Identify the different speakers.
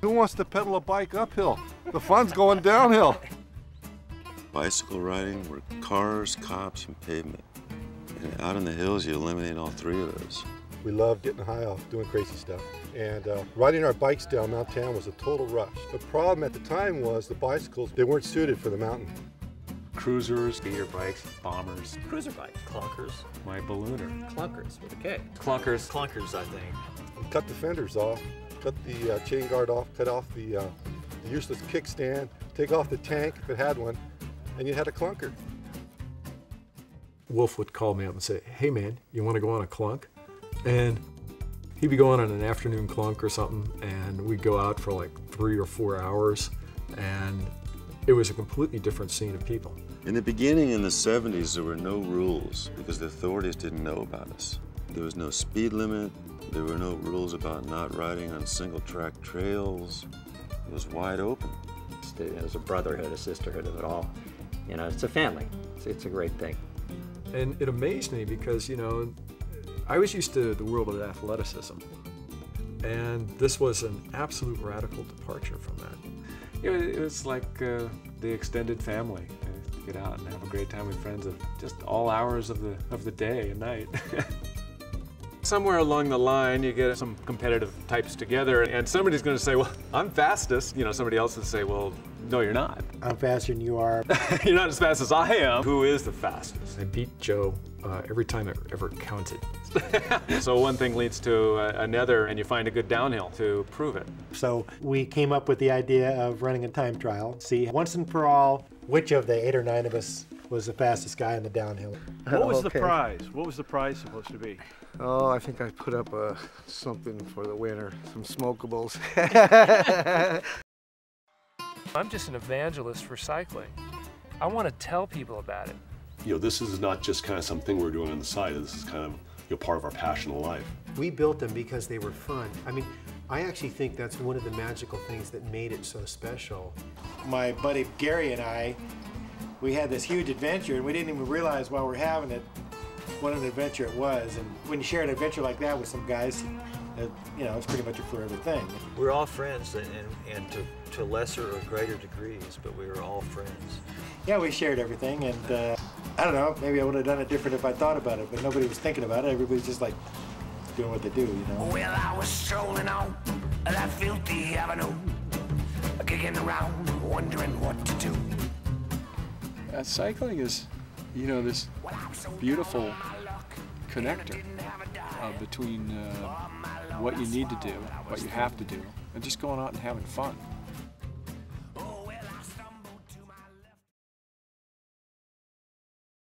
Speaker 1: Who wants to pedal a bike uphill? The fun's going downhill.
Speaker 2: Bicycle riding were cars, cops, and pavement. And out in the hills, you eliminate all three of those.
Speaker 1: We loved getting high off, doing crazy stuff. And riding our bikes down Mount Town was a total rush. The problem at the time was the bicycles, they weren't suited for the mountain.
Speaker 3: Cruisers, beater bikes, bombers.
Speaker 4: Cruiser bike. Klunkerz.
Speaker 3: My ballooner.
Speaker 4: Klunkerz with a K.
Speaker 3: Klunkerz.
Speaker 4: Klunkerz, I think.
Speaker 1: We cut the fenders off, cut the chain guard off, cut off the useless kickstand, take off the tank if it had one, and you had a clunker.
Speaker 5: Wolf would call me up and say, hey man, you want to go on a clunk? And he'd be going on an afternoon clunk or something, and we'd go out for like 3 or 4 hours, and it was a completely different scene of people.
Speaker 2: In the beginning, in the 70s, there were no rules because the authorities didn't know about us. There was no speed limit. There were no rules about not riding on single-track trails. It was wide open.
Speaker 4: There's a brotherhood, a sisterhood of it all. You know, it's a family. It's a great thing.
Speaker 5: And it amazed me because, you know, I was used to the world of athleticism, and this was an absolute radical departure from that.
Speaker 3: It was like the extended family. To get out and have a great time with friends at just all hours of the day and night. Somewhere along the line, you get some competitive types together, and somebody's going to say, well, I'm fastest. You know, somebody else will say, well, no, you're not.
Speaker 6: I'm faster than you are.
Speaker 3: You're not as fast as I am. Who is the fastest?
Speaker 5: I beat Joe every time it ever counted.
Speaker 3: So one thing leads to another, and you find a good downhill to prove it.
Speaker 6: So we came up with the idea of running a time trial, see once and for all which of the 8 or 9 of us was the fastest guy in the downhill.
Speaker 7: What was the prize? What was the prize supposed to be?
Speaker 8: Oh, I think I put up something for the winner, some smokables.
Speaker 9: I'm just an evangelist for cycling. I want to tell people about it.
Speaker 10: You know, this is not just kind of something we're doing on the side. This is kind of, you know, part of our passion in life.
Speaker 6: We built them because they were fun. I mean, I actually think that's one of the magical things that made it so special. My buddy Gary and I, we had this huge adventure, and we didn't even realize while we were having it what an adventure it was. And when you share an adventure like that with some guys, you know, it's pretty much a forever thing.
Speaker 4: We're all friends, and to lesser or greater degrees, but we were all friends.
Speaker 6: Yeah, we shared everything, and I don't know, maybe I would have done it different if I thought about it, but nobody was thinking about it. Everybody's just like doing what they do, you know.
Speaker 11: Well, I was strolling on that filthy avenue, kicking around, wondering what to do.
Speaker 12: Cycling is, you know, this beautiful connector between what you need to do, what you have to do, and just going out and having fun.